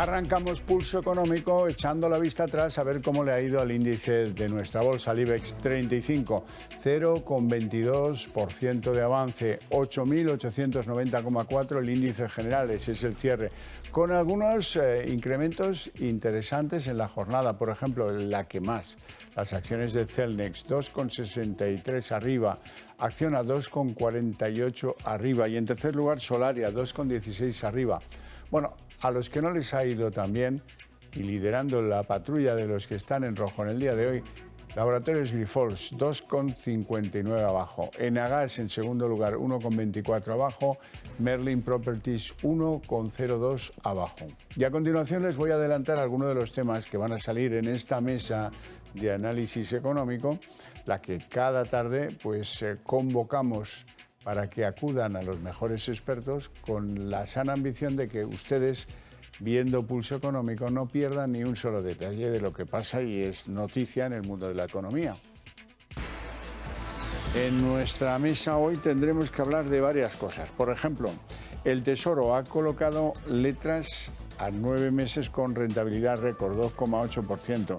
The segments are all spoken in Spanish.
Arrancamos Pulso Económico echando la vista atrás a ver cómo le ha ido al índice de nuestra bolsa, al IBEX 35, 0,22% de avance, 8.890,4 el índice general, ese es el cierre, con algunos incrementos interesantes en la jornada, por ejemplo, la que más, las acciones de Celnex, 2,63 arriba, Acciona 2,48 arriba y en tercer lugar Solaria, 2,16 arriba. Bueno, a los que no les ha ido tan bien y liderando la patrulla de los que están en rojo en el día de hoy, Laboratorios Grifols 2,59 abajo, Enagas en segundo lugar 1,24 abajo, Merlin Properties 1,02 abajo. Y a continuación les voy a adelantar algunos de los temas que van a salir en esta mesa de análisis económico, la que cada tarde pues convocamos para que acudan a los mejores expertos con la sana ambición de que ustedes, viendo Pulso Económico, no pierdan ni un solo detalle de lo que pasa y es noticia en el mundo de la economía. En nuestra mesa hoy tendremos que hablar de varias cosas. Por ejemplo, el Tesoro ha colocado letras a 9 meses con rentabilidad récord, 2,8%.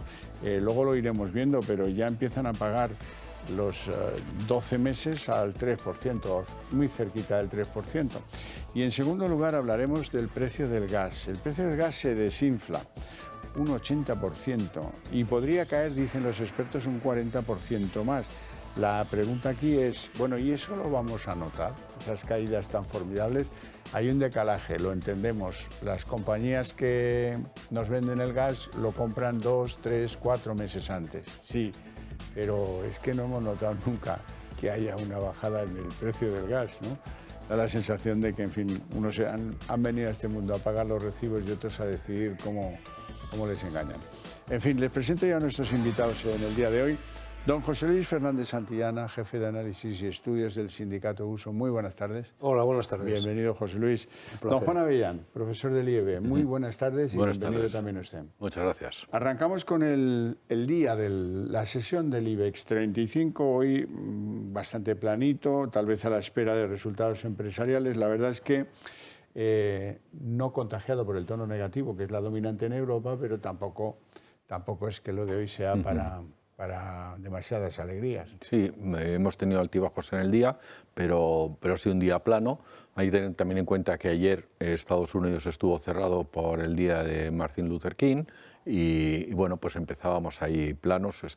Luego lo iremos viendo, pero ya empiezan a pagar los 12 meses al 3%, muy cerquita del 3%. Y en segundo lugar hablaremos del precio del gas. El precio del gas se desinfla un 80% y podría caer, dicen los expertos, un 40% más. La pregunta aquí es, bueno, ¿y eso lo vamos a notar? Esas caídas tan formidables. Hay un decalaje, lo entendemos. Las compañías que nos venden el gas lo compran 2, 3, 4 meses antes. Sí, pero es que no hemos notado nunca que haya una bajada en el precio del gas, ¿no? Da la sensación de que, en fin, unos han venido a este mundo a pagar los recibos y otros a decidir cómo les engañan. En fin, les presento ya a nuestros invitados en el día de hoy. Don José Luis Fernández Santillana, jefe de análisis y estudios del Sindicato Uso. Muy buenas tardes. Hola, buenas tardes. Bienvenido, José Luis. Don Juan Avellán, profesor del IEB. Muy buenas tardes y buenas bienvenido tardes. también usted. Muchas gracias. Arrancamos con el día de la sesión del IBEX 35, hoy bastante planito, tal vez a la espera de resultados empresariales. La verdad es que no contagiado por el tono negativo, que es la dominante en Europa, pero tampoco es que lo de hoy sea para demasiadas alegrías. Sí, hemos tenido altibajos en el día, pero ha sido un día plano. Hay que tener también en cuenta que ayer Estados Unidos estuvo cerrado por el día de Martin Luther King y bueno, pues empezábamos ahí planos. Yo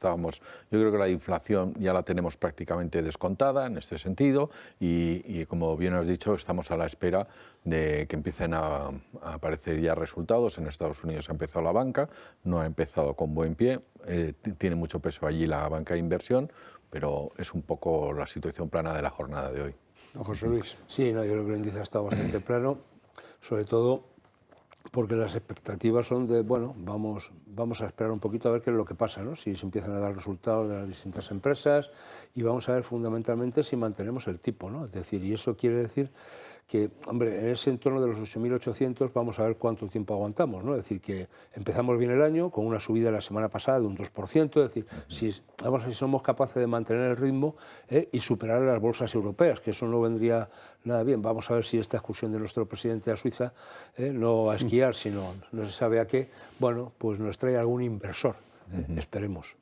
creo que la inflación ya la tenemos prácticamente descontada en este sentido y como bien has dicho, estamos a la espera de que empiecen a aparecer ya resultados. En Estados Unidos ha empezado la banca, no ha empezado con buen pie, tiene mucho peso allí la banca de inversión, pero es un poco la situación plana de la jornada de hoy. Don José Luis. Sí, no, yo creo que el índice ha estado bastante plano, sobre todo porque las expectativas son de, bueno, vamos a esperar un poquito a ver qué es lo que pasa, ¿no? Si se empiezan a dar resultados de las distintas empresas y vamos a ver fundamentalmente si mantenemos el tipo, ¿no? Es decir, y eso quiere decir que, hombre, en ese entorno de los 8.800 vamos a ver cuánto tiempo aguantamos, ¿no? Es decir, que empezamos bien el año con una subida la semana pasada de un 2%, es decir, vamos a ver si somos capaces de mantener el ritmo y superar a las bolsas europeas, que eso no vendría nada bien. Vamos a ver si esta excursión de nuestro presidente a Suiza, no a esquiar, sino no se sabe a qué, bueno, pues nos trae algún inversor, esperemos.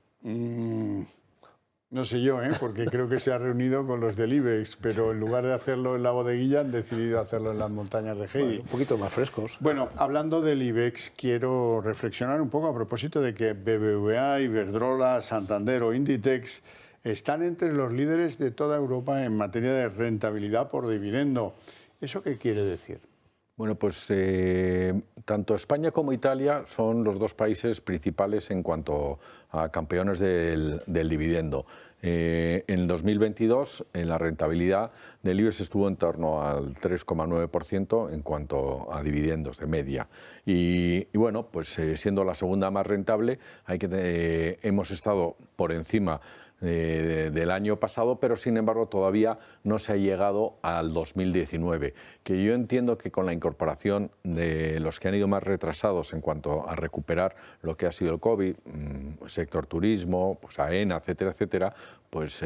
No sé yo, porque creo que se ha reunido con los del IBEX, pero en lugar de hacerlo en la bodeguilla han decidido hacerlo en las montañas de Heidi. Bueno, un poquito más frescos. Bueno, hablando del IBEX, quiero reflexionar un poco a propósito de que BBVA, Iberdrola, Santander o Inditex están entre los líderes de toda Europa en materia de rentabilidad por dividendo. ¿Eso qué quiere decir? Bueno, pues tanto España como Italia son los dos países principales en cuanto a campeones del dividendo. En 2022 la rentabilidad del IBEX estuvo en torno al 3,9% en cuanto a dividendos de media. Y bueno, pues siendo la segunda más rentable, hemos estado por encima del año pasado, pero sin embargo todavía no se ha llegado al 2019, que yo entiendo que con la incorporación de los que han ido más retrasados en cuanto a recuperar lo que ha sido el COVID, sector turismo, pues AENA, etcétera, etcétera, pues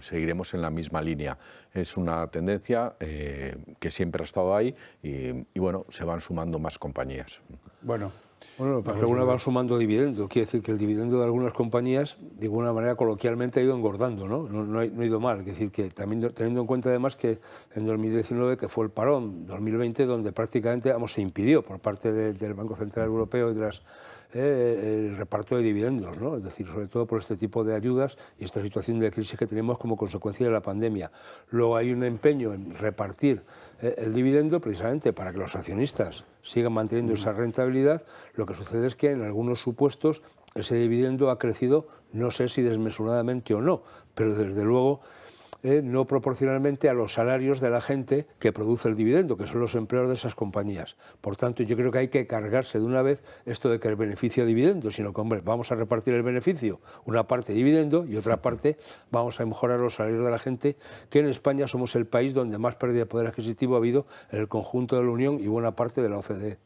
seguiremos en la misma línea. Es una tendencia que siempre ha estado ahí y bueno, se van sumando más compañías. Bueno, Bueno, pues algunas van sumando dividendo. Quiere decir que el dividendo de algunas compañías, de alguna manera coloquialmente, ha ido engordando, ¿no? No ha ido mal. Es decir, que también teniendo en cuenta además que en 2019, que fue el parón, 2020, donde prácticamente se impidió por parte del Banco Central Europeo y de el reparto de dividendos, ¿no? Es decir, sobre todo por este tipo de ayudas y esta situación de crisis que tenemos como consecuencia de la pandemia. Luego hay un empeño en repartir el dividendo precisamente para que los accionistas sigan manteniendo esa rentabilidad. Lo que sucede es que en algunos supuestos ese dividendo ha crecido, no sé si desmesuradamente o no, pero desde luego no proporcionalmente a los salarios de la gente que produce el dividendo, que son los empleados de esas compañías. Por tanto, yo creo que hay que cargarse de una vez esto de que el beneficio dividendo, sino que, hombre, vamos a repartir el beneficio, una parte dividendo y otra parte vamos a mejorar los salarios de la gente, que en España somos el país donde más pérdida de poder adquisitivo ha habido en el conjunto de la Unión y buena parte de la OCDE.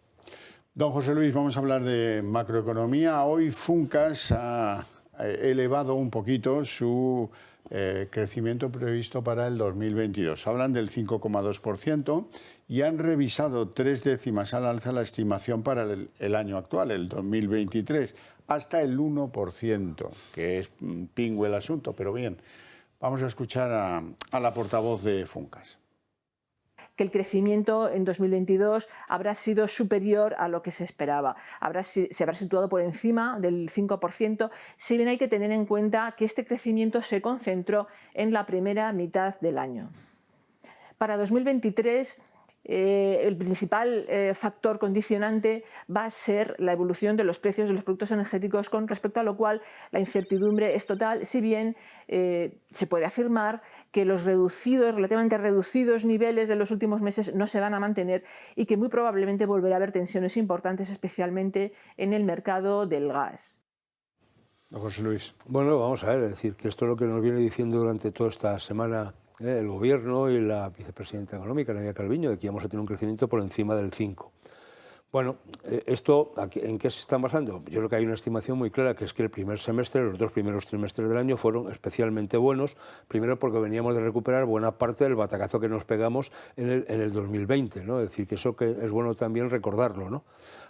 don José Luis, vamos a hablar de macroeconomía. Hoy Funcas ha elevado un poquito su crecimiento previsto para el 2022. Hablan del 5,2% y han revisado 3 décimas al alza la estimación para el año actual, el 2023, hasta el 1%, que es pingüe el asunto, pero bien. Vamos a escuchar a la portavoz de Funcas. Que el crecimiento en 2022 habrá sido superior a lo que se esperaba. Se habrá situado por encima del 5%, si bien hay que tener en cuenta que este crecimiento se concentró en la primera mitad del año. Para 2023, el principal factor condicionante va a ser la evolución de los precios de los productos energéticos, con respecto a lo cual la incertidumbre es total, si bien se puede afirmar que los relativamente reducidos niveles de los últimos meses no se van a mantener y que muy probablemente volverá a haber tensiones importantes, especialmente en el mercado del gas. José Luis. Bueno, vamos a ver, es decir, que esto es lo que nos viene diciendo durante toda esta semana el Gobierno y la vicepresidenta económica, Nadia Calviño, de que íbamos a tener un crecimiento por encima del 5%. Bueno, ¿esto en qué se está basando? Yo creo que hay una estimación muy clara, que es que el primer semestre, los 2 primeros trimestres del año fueron especialmente buenos, primero porque veníamos de recuperar buena parte del batacazo que nos pegamos en el 2020, ¿no? Es decir, que eso que es bueno también recordarlo, ¿no?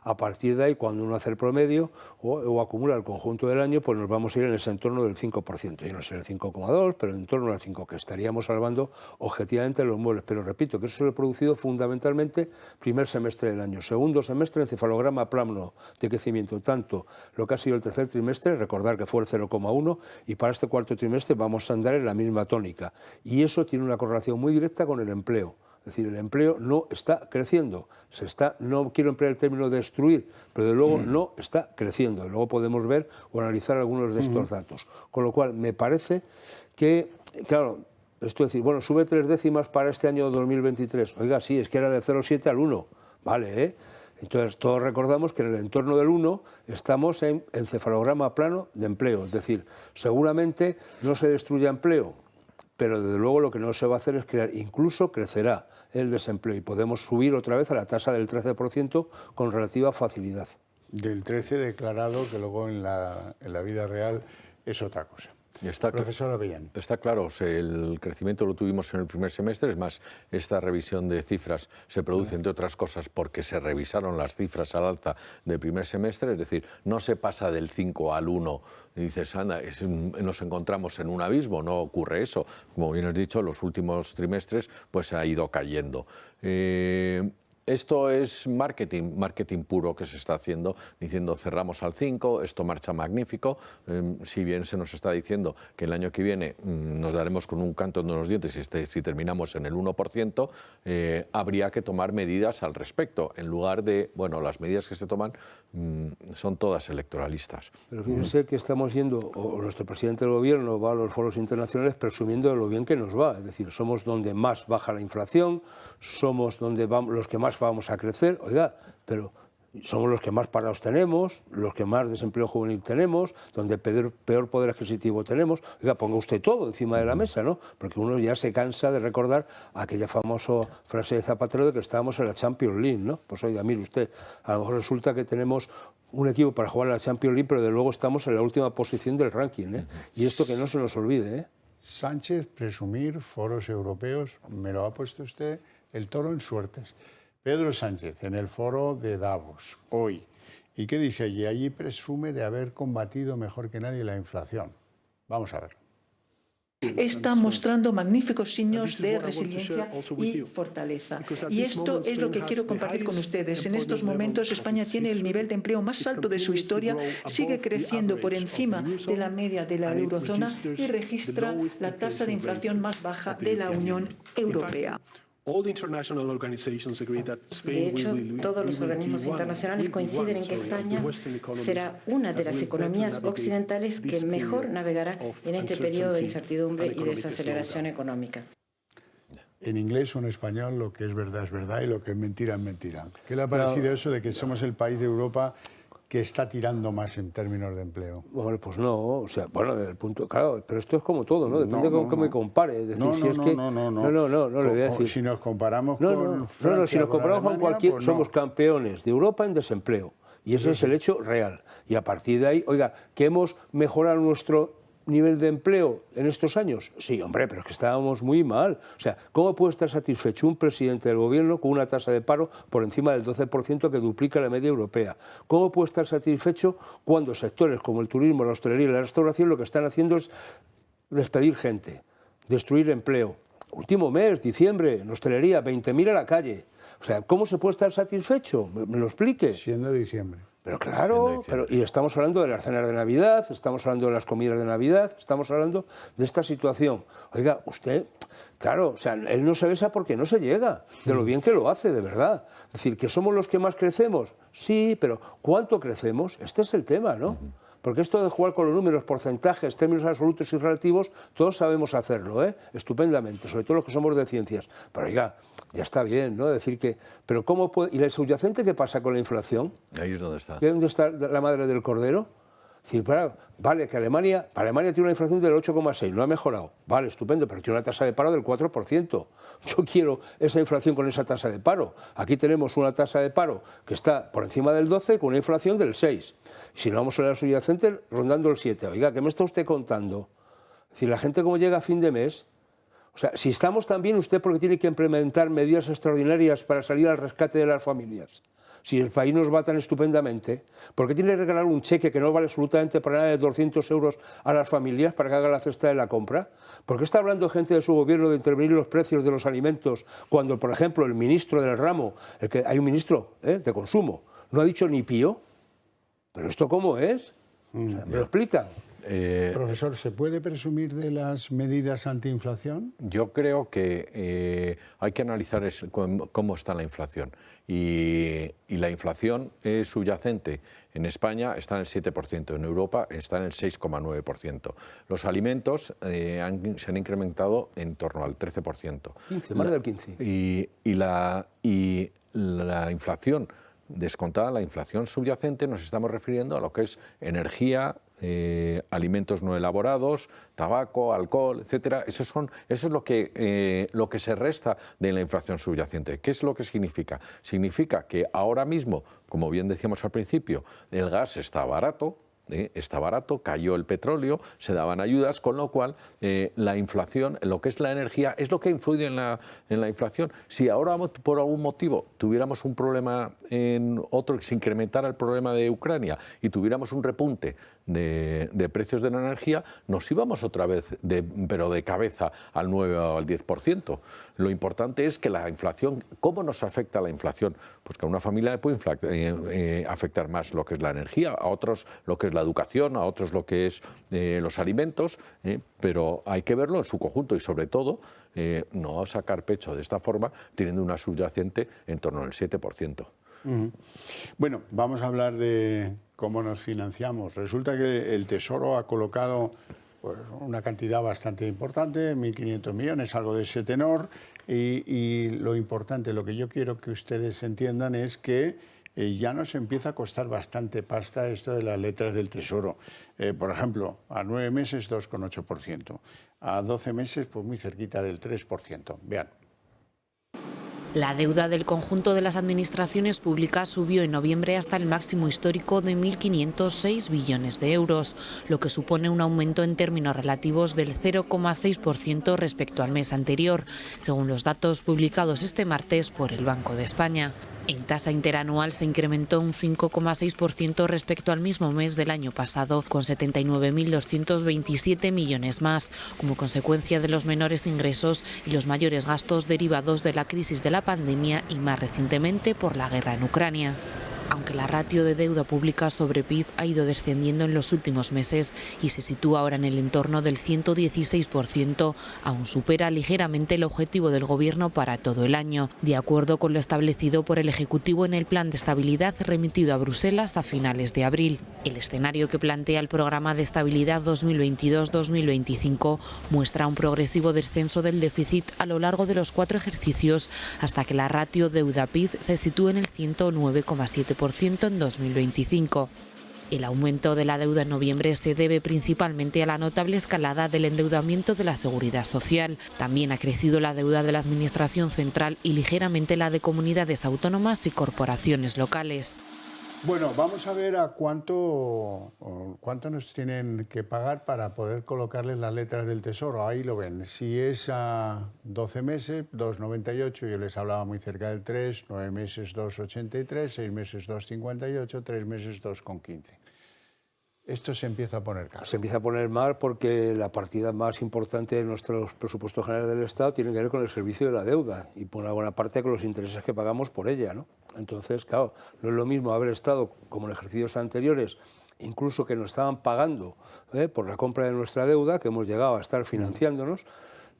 A partir de ahí, cuando uno hace el promedio o acumula el conjunto del año, pues nos vamos a ir en ese entorno del 5%. Yo no sé el 5,2, pero en torno al 5%, que estaríamos salvando objetivamente los muebles. Pero repito, que eso se ha producido fundamentalmente primer semestre del año. Segundo semestre, encefalograma plano de crecimiento, tanto lo que ha sido el tercer trimestre, recordar que fue el 0,1, y para este cuarto trimestre vamos a andar en la misma tónica. Y eso tiene una correlación muy directa con el empleo. Es decir, el empleo no está creciendo, no quiero emplear el término destruir, pero de luego no está creciendo. Luego podemos ver o analizar algunos de estos datos. Con lo cual, me parece que, claro, esto es decir, bueno, sube 3 décimas para este año 2023. Oiga, sí, es que era de 0,7 al 1, ¿vale? Entonces, todos recordamos que en el entorno del 1 estamos en encefalograma plano de empleo. Es decir, seguramente no se destruye empleo, pero desde luego lo que no se va a hacer es crear, incluso crecerá el desempleo y podemos subir otra vez a la tasa del 13% con relativa facilidad. Del 13 declarado, que luego en la vida real es otra cosa. Profesor Avellán. Está claro, el crecimiento lo tuvimos en el primer semestre, es más, esta revisión de cifras se produce, entre otras cosas, porque se revisaron las cifras al alza del primer semestre, es decir, no se pasa del 5 al 1, y dices, anda, nos encontramos en un abismo, no ocurre eso. Como bien has dicho, los últimos trimestres pues ha ido cayendo. Esto es marketing puro que se está haciendo, diciendo cerramos al 5, esto marcha magnífico, si bien se nos está diciendo que el año que viene nos daremos con un canto en los dientes si terminamos en el 1%, habría que tomar medidas al respecto, en lugar de, bueno, las medidas que se toman son todas electoralistas. Pero fíjense que estamos yendo, o nuestro presidente del Gobierno va a los foros internacionales presumiendo de lo bien que nos va, es decir, somos donde más baja la inflación, somos donde los que más vamos a crecer, oiga, pero somos los que más parados tenemos, los que más desempleo juvenil tenemos, donde peor poder adquisitivo tenemos. Oiga, ponga usted todo encima de la mesa, ¿no? Porque uno ya se cansa de recordar aquella famosa frase de Zapatero de que estábamos en la Champions League, ¿no? Pues oiga, mire usted, a lo mejor resulta que tenemos un equipo para jugar en la Champions League, pero de luego estamos en la última posición del ranking, ¿eh? Y esto que no se nos olvide, ¿eh? Sánchez, presumir, foros europeos, me lo ha puesto usted el toro en suertes. Pedro Sánchez, en el foro de Davos, hoy, ¿Y qué dice allí? Allí presume de haber combatido mejor que nadie la inflación. Vamos a ver. Está mostrando magníficos signos de resiliencia y fortaleza. Y esto es lo que quiero compartir con ustedes. En estos momentos España tiene el nivel de empleo más alto de su historia, sigue creciendo por encima de la media de la eurozona y registra la tasa de inflación más baja de la Unión Europea. De hecho, todos los organismos internacionales coinciden en que España será una de las economías occidentales que mejor navegará en este periodo de incertidumbre y desaceleración económica. En inglés o en español, lo que es verdad y lo que es mentira. ¿Qué le ha parecido eso de que somos el país de Europa que está tirando más en términos de empleo? Bueno, pues no, o sea, bueno, desde el punto, claro, pero esto es como todo, ¿no? Depende de cómo me compare. Es decir, No, si es que, no, le voy a decir. Si nos comparamos con Francia, si nos comparamos con Alemania, cualquier, pues somos campeones de Europa en desempleo. Y ese es el hecho real. Y a partir de ahí, oiga, ¿que hemos mejorado nuestro nivel de empleo en estos años? Sí, hombre, pero es que estábamos muy mal. O sea, ¿cómo puede estar satisfecho un presidente del gobierno con una tasa de paro por encima del 12% que duplica la media europea? ¿Cómo puede estar satisfecho cuando sectores como el turismo, la hostelería y la restauración lo que están haciendo es despedir gente, destruir empleo? Último mes, diciembre, en hostelería, 20.000 a la calle. O sea, ¿cómo se puede estar satisfecho? ¿Me lo explique? Siendo diciembre. Pero claro, y estamos hablando de las cenas de Navidad, estamos hablando de las comidas de Navidad, estamos hablando de esta situación. Oiga, usted, claro, o sea, él no se besa porque no se llega, de lo bien que lo hace, de verdad. Es decir, ¿que somos los que más crecemos? Sí, pero ¿cuánto crecemos? Este es el tema, ¿no? Porque esto de jugar con los números, porcentajes, términos absolutos y relativos, todos sabemos hacerlo, estupendamente, sobre todo los que somos de ciencias. Pero oiga, ya está bien, ¿no? Decir que, pero ¿cómo puede? ¿Y la subyacente qué pasa con la inflación? Ahí es donde está. ¿Dónde está la madre del cordero? Es decir, vale, que Alemania tiene una inflación del 8,6, no ha mejorado. Vale, estupendo, pero tiene una tasa de paro del 4%. Yo quiero esa inflación con esa tasa de paro. Aquí tenemos una tasa de paro que está por encima del 12 con una inflación del 6. Si no vamos a la subyacente, rondando el 7. Oiga, ¿qué me está usted contando? Es decir, la gente cómo llega a fin de mes. O sea, si estamos tan bien, usted porque tiene que implementar medidas extraordinarias para salir al rescate de las familias. Si el país nos va tan estupendamente, ¿por qué tiene que regalar un cheque que no vale absolutamente para nada de 200 euros a las familias para que hagan la cesta de la compra? ¿Por qué está hablando gente de su gobierno de intervenir los precios de los alimentos cuando, por ejemplo, el ministro del ramo, hay un ministro de consumo, no ha dicho ni pío? ¿Pero esto cómo es? O sea, ¿me lo explican? Profesor, ¿se puede presumir de las medidas antiinflación? Yo creo que hay que analizar cómo está la inflación. Y la inflación subyacente en España está en el 7%, en Europa está en el 6,9%. Los alimentos se han incrementado en torno al 13%. 15, más del 15. Y la inflación descontada, la inflación subyacente, nos estamos refiriendo a lo que es energía, alimentos no elaborados, tabaco, alcohol, etcétera. Eso es lo que se resta de la inflación subyacente. ¿Qué es lo que significa? Significa que ahora mismo, como bien decíamos al principio, el gas está barato, cayó el petróleo, se daban ayudas, con lo cual la inflación, lo que es la energía, es lo que influye en la inflación. Si ahora por algún motivo tuviéramos un problema se incrementara el problema de Ucrania y tuviéramos un repunte de precios de la energía, nos íbamos otra vez, pero de cabeza al 9 o al 10%. Lo importante es que la inflación, ¿cómo nos afecta la inflación? Pues que a una familia le puede afectar más lo que es la energía, a otros lo que es la educación, a otros lo que es los alimentos, pero hay que verlo en su conjunto y sobre todo no sacar pecho de esta forma teniendo una subyacente en torno al 7%. Bueno, vamos a hablar de cómo nos financiamos. Resulta que el Tesoro ha colocado pues, una cantidad bastante importante, 1.500 millones, algo de ese tenor, y lo importante, lo que yo quiero que ustedes entiendan es que ya nos empieza a costar bastante pasta esto de las letras del Tesoro. Por ejemplo, a 9 meses 2,8%, a 12 meses pues muy cerquita del 3%. Vean. La deuda del conjunto de las administraciones públicas subió en noviembre hasta el máximo histórico de 1.506 billones de euros, lo que supone un aumento en términos relativos del 0,6% respecto al mes anterior, según los datos publicados este martes por el Banco de España. En tasa interanual se incrementó un 5,6% respecto al mismo mes del año pasado, con 79.227 millones más, como consecuencia de los menores ingresos y los mayores gastos derivados de la crisis de la pandemia y, más recientemente, por la guerra en Ucrania. Aunque la ratio de deuda pública sobre PIB ha ido descendiendo en los últimos meses y se sitúa ahora en el entorno del 116%, aún supera ligeramente el objetivo del Gobierno para todo el año, de acuerdo con lo establecido por el Ejecutivo en el Plan de Estabilidad remitido a Bruselas a finales de abril. El escenario que plantea el Programa de Estabilidad 2022-2025 muestra un progresivo descenso del déficit a lo largo de los 4 ejercicios hasta que la ratio deuda-PIB se sitúe en el 109,7% en 2025. El aumento de la deuda en noviembre se debe principalmente a la notable escalada del endeudamiento de la Seguridad Social. También ha crecido la deuda de la Administración central y ligeramente la de comunidades autónomas y corporaciones locales. Bueno, vamos a ver a cuánto nos tienen que pagar para poder colocarles las letras del Tesoro. Ahí lo ven. Si es a 12 meses, 2,98, yo les hablaba muy cerca del 3, 9 meses 2,83, 6 meses 2,58, 3 meses 2,15. Esto se empieza a poner caro. Se empieza a poner mal porque la partida más importante de nuestros presupuestos generales del Estado tiene que ver con el servicio de la deuda y por una buena parte con los intereses que pagamos por ella, ¿no? Entonces, claro, no es lo mismo haber estado, como en ejercicios anteriores, incluso que nos estaban pagando por la compra de nuestra deuda, que hemos llegado a estar financiándonos,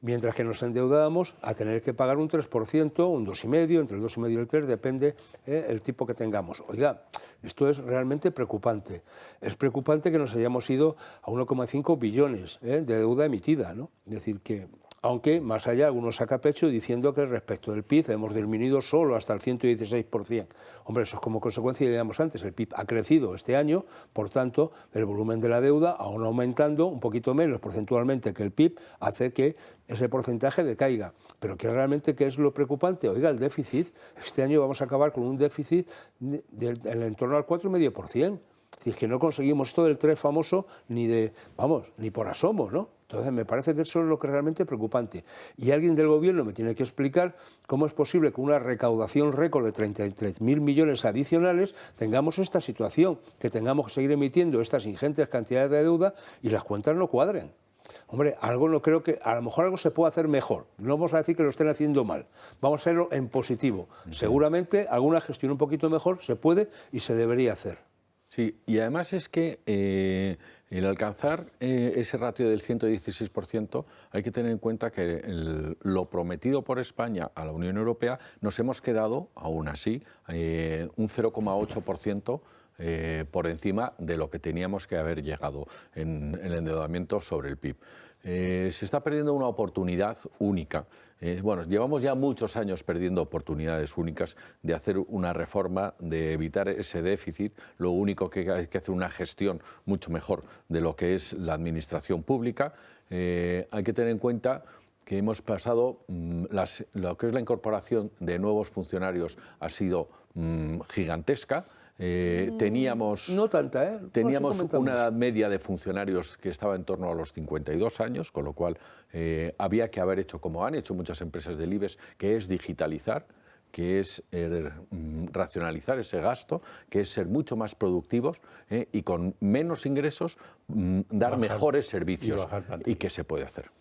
mientras que nos endeudábamos a tener que pagar un 3%, un 2,5%, entre el 2,5% y el 3%, depende el tipo que tengamos. Oiga, esto es realmente preocupante. Es preocupante que nos hayamos ido a 1,5 billones de deuda emitida, ¿no? Es decir, que aunque más allá algunos saca pecho diciendo que respecto del PIB hemos disminuido solo hasta el 116%. Hombre, eso es como consecuencia, ya digamos antes, el PIB ha crecido este año, por tanto, el volumen de la deuda, aún aumentando un poquito menos porcentualmente que el PIB, hace que ese porcentaje decaiga. Pero ¿qué realmente qué es lo preocupante? Oiga, el déficit, este año vamos a acabar con un déficit en torno al 4,5%. Es decir, que no conseguimos esto del 3 famoso ni por asomo, ¿no? Entonces me parece que eso es lo que es realmente preocupante. Y alguien del Gobierno me tiene que explicar cómo es posible que una recaudación récord de 33.000 millones adicionales tengamos esta situación, que tengamos que seguir emitiendo estas ingentes cantidades de deuda y las cuentas no cuadren. Hombre, algo no creo que, a lo mejor algo se puede hacer mejor. No vamos a decir que lo estén haciendo mal, vamos a hacerlo en positivo. Seguramente alguna gestión un poquito mejor se puede y se debería hacer. Sí, y además es que el alcanzar ese ratio del 116%, hay que tener en cuenta que lo prometido por España a la Unión Europea nos hemos quedado, aún así, un 0,8% por encima de lo que teníamos que haber llegado en el endeudamiento sobre el PIB. Se está perdiendo una oportunidad única. Bueno, llevamos ya muchos años perdiendo oportunidades únicas de hacer una reforma, de evitar ese déficit. Lo único que hay que hacer una gestión mucho mejor de lo que es la administración pública. Hay que tener en cuenta que hemos pasado, lo que es la incorporación de nuevos funcionarios ha sido gigantesca. Teníamos no tanta, teníamos una edad media de funcionarios que estaba en torno a los 52 años, con lo cual había que haber hecho, como han hecho muchas empresas del IBEX, que es digitalizar, que es racionalizar ese gasto, que es ser mucho más productivos y con menos ingresos dar mejores servicios y que se puede hacer.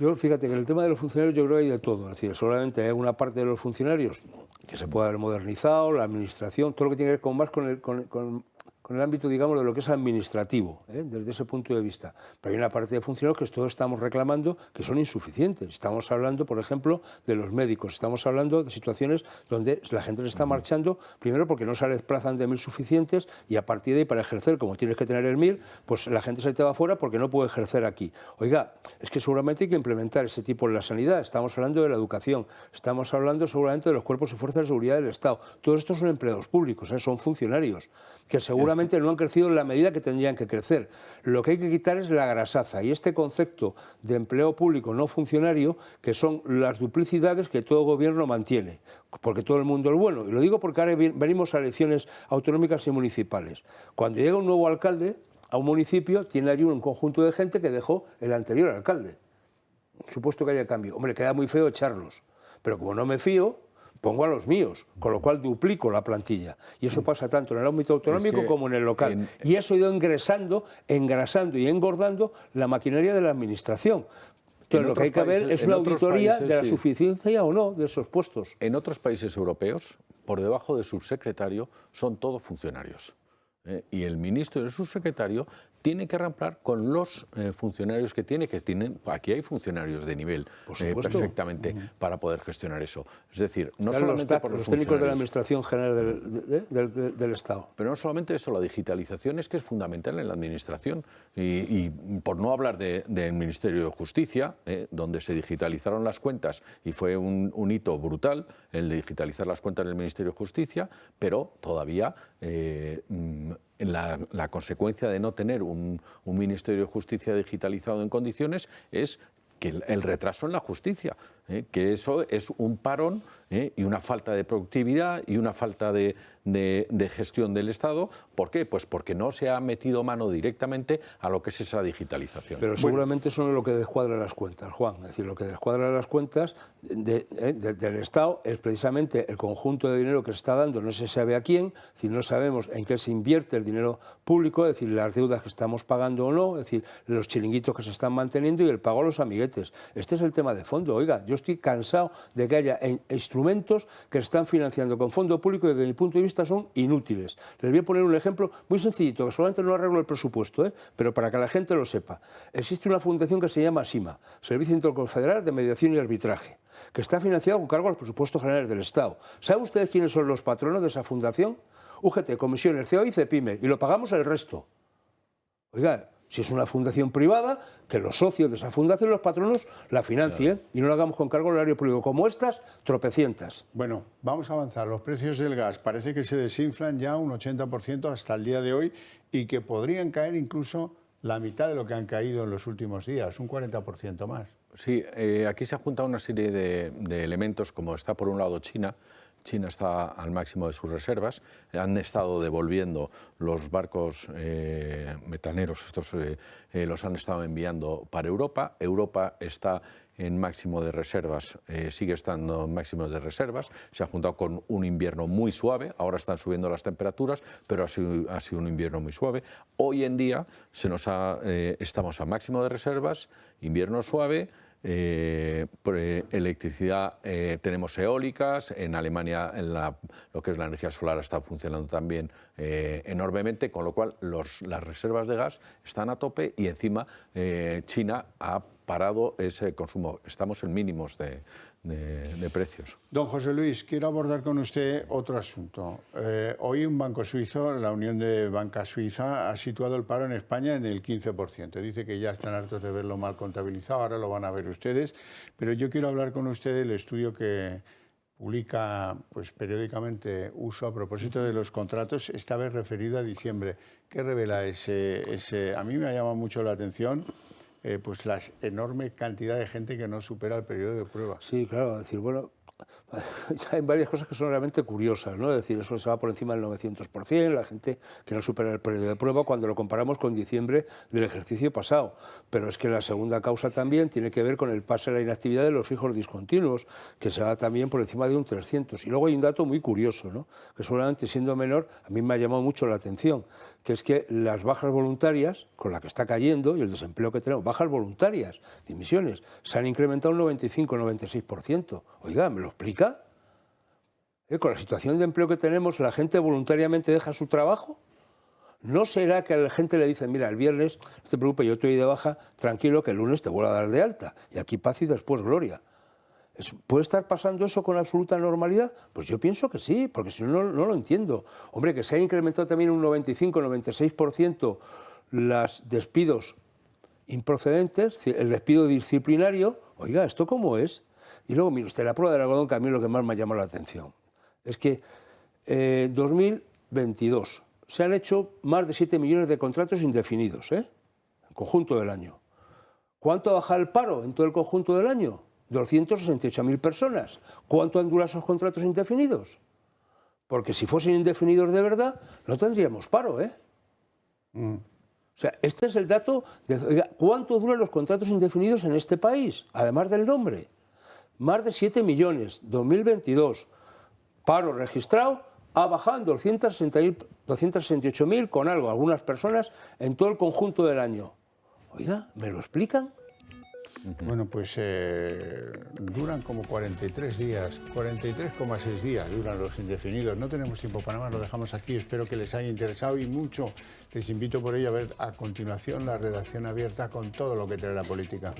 Yo, fíjate que en el tema de los funcionarios yo creo que hay de todo. Es decir, solamente hay una parte de los funcionarios que se puede haber modernizado, la administración, todo lo que tiene que ver con más con el ámbito, digamos, de lo que es administrativo, desde ese punto de vista. Pero hay una parte de funcionarios que todos estamos reclamando que son insuficientes. Estamos hablando, por ejemplo, de los médicos. Estamos hablando de situaciones donde la gente se está marchando, primero porque no se desplazan de 1.000 suficientes y a partir de ahí para ejercer, como tienes que tener el 1.000, pues la gente se te va fuera porque no puede ejercer aquí. Oiga, es que seguramente hay que implementar ese tipo en la sanidad. Estamos hablando de la educación, estamos hablando seguramente de los cuerpos y fuerzas de seguridad del Estado. Todos estos son empleados públicos, son funcionarios que seguramente no han crecido en la medida que tendrían que crecer. Lo que hay que quitar es la grasaza y este concepto de empleo público no funcionario, que son las duplicidades que todo gobierno mantiene, porque todo el mundo es bueno. Y lo digo porque ahora venimos a elecciones autonómicas y municipales. Cuando llega un nuevo alcalde a un municipio, tiene allí un conjunto de gente que dejó el anterior alcalde. Supuesto que haya cambio. Hombre, queda muy feo echarlos, pero como no me fío, pongo a los míos, con lo cual duplico la plantilla. Y eso pasa tanto en el ámbito autonómico como en el local. Y eso ha ido engrasando y engordando la maquinaria de la administración. Entonces, lo que hay que ver es una auditoría de la suficiencia o no de esos puestos. En otros países europeos, por debajo de subsecretario, son todos funcionarios. Y el ministro y el subsecretario tiene que ramplar con los funcionarios que tienen. Aquí hay funcionarios de nivel perfectamente para poder gestionar eso. Es decir, no solamente por los técnicos de la Administración General del Estado. Pero no solamente eso, la digitalización es que es fundamental en la Administración. Y por no hablar del Ministerio de Justicia, donde se digitalizaron las cuentas y fue un hito brutal el de digitalizar las cuentas del Ministerio de Justicia, pero todavía la consecuencia de no tener un Ministerio de Justicia digitalizado en condiciones es que el retraso en la justicia, que eso es un parón y una falta de productividad y una falta de gestión del Estado. ¿Por qué? Pues porque no se ha metido mano directamente a lo que es esa digitalización. Pero seguramente eso no es lo que descuadra las cuentas, Juan. Es decir, lo que descuadra las cuentas del Estado es precisamente el conjunto de dinero que se está dando, no se sabe a quién, es decir, no sabemos en qué se invierte el dinero público, es decir, las deudas que estamos pagando o no, es decir, los chiringuitos que se están manteniendo y el pago a los amiguetes. Este es el tema de fondo. Oiga, yo estoy cansado de que haya instrumentos que se están financiando con fondo público y desde mi punto de vista son inútiles. Les voy a poner un ejemplo muy sencillito, que solamente no arreglo el presupuesto, pero para que la gente lo sepa. Existe una fundación que se llama SIMA, Servicio Interconfederal de Mediación y Arbitraje, que está financiado con cargo a los presupuestos generales del Estado. ¿Saben ustedes quiénes son los patronos de esa fundación? UGT, Comisiones, COI y CEPIME, y lo pagamos el resto. Oiga, si es una fundación privada, que los socios de esa fundación, los patronos, la financien y no lo hagamos con cargo al erario público. Como estas, tropecientas. Bueno, vamos a avanzar. Los precios del gas parece que se desinflan ya un 80% hasta el día de hoy y que podrían caer incluso la mitad de lo que han caído en los últimos días, un 40% más. Sí, aquí se ha juntado una serie de elementos, como está por un lado China. China está al máximo de sus reservas, han estado devolviendo los barcos metaneros, estos los han estado enviando para Europa. Europa está en máximo de reservas, sigue estando en máximo de reservas, se ha juntado con un invierno muy suave, ahora están subiendo las temperaturas, pero ha sido un invierno muy suave. Hoy en día estamos a máximo de reservas, invierno suave. Electricidad, tenemos eólicas, en Alemania lo que es la energía solar está funcionando también enormemente, con lo cual las reservas de gas están a tope y encima China ha parado ese consumo. Estamos en mínimos de precios. Don José Luis, quiero abordar con usted otro asunto. Hoy un banco suizo, la Unión de Banca Suiza, ha situado el paro en España en el 15%. Dice que ya están hartos de verlo mal contabilizado, ahora lo van a ver ustedes. Pero yo quiero hablar con usted del estudio que publica periódicamente Uso a propósito de los contratos, esta vez referido a diciembre. ¿Qué revela ese? A mí me ha llamado mucho la atención la enorme cantidad de gente que no supera el periodo de prueba. Sí, claro, es decir, bueno, hay varias cosas que son realmente curiosas, ¿no? Es decir, eso se va por encima del 900%, la gente que no supera el periodo de prueba cuando lo comparamos con diciembre del ejercicio pasado. Pero es que la segunda causa también tiene que ver con el pase de la inactividad de los fijos discontinuos, que se va también por encima de un 300. Y luego hay un dato muy curioso, ¿no? Que seguramente siendo menor, a mí me ha llamado mucho la atención, que es que las bajas voluntarias, con la que está cayendo, y el desempleo que tenemos, bajas voluntarias, dimisiones, se han incrementado un 95-96%. Oiga, ¿me lo explica? Con la situación de empleo que tenemos, ¿la gente voluntariamente deja su trabajo? ¿No será que a la gente le dicen, mira, el viernes, no te preocupes, yo estoy de baja, tranquilo, que el lunes te vuelvo a dar de alta, y aquí paz y después gloria? ¿Puede estar pasando eso con absoluta normalidad? Pues yo pienso que sí, porque si no, no lo entiendo. Hombre, que se haya incrementado también un 95-96% los despidos improcedentes, el despido disciplinario, oiga, ¿esto cómo es? Y luego, mire usted, la prueba del algodón, que a mí es lo que más me ha llamado la atención, es que en 2022 se han hecho más de 7 millones de contratos indefinidos, en el conjunto del año. ¿Cuánto ha bajado el paro en todo el conjunto del año? 268.000 personas. ¿Cuánto han durado esos contratos indefinidos? Porque si fuesen indefinidos de verdad, no tendríamos paro, O sea, este es el dato de, oiga, ¿cuánto duran los contratos indefinidos en este país? Además del nombre. Más de 7 millones, 2022. Paro registrado ha bajado en 268.000 con algo, algunas personas, en todo el conjunto del año. Oiga, ¿me lo explican? Bueno, pues duran como 43 días, 43,6 días duran los indefinidos. No tenemos tiempo para más, lo dejamos aquí. Espero que les haya interesado y mucho. Les invito por ello a ver a continuación la redacción abierta con todo lo que trae la política.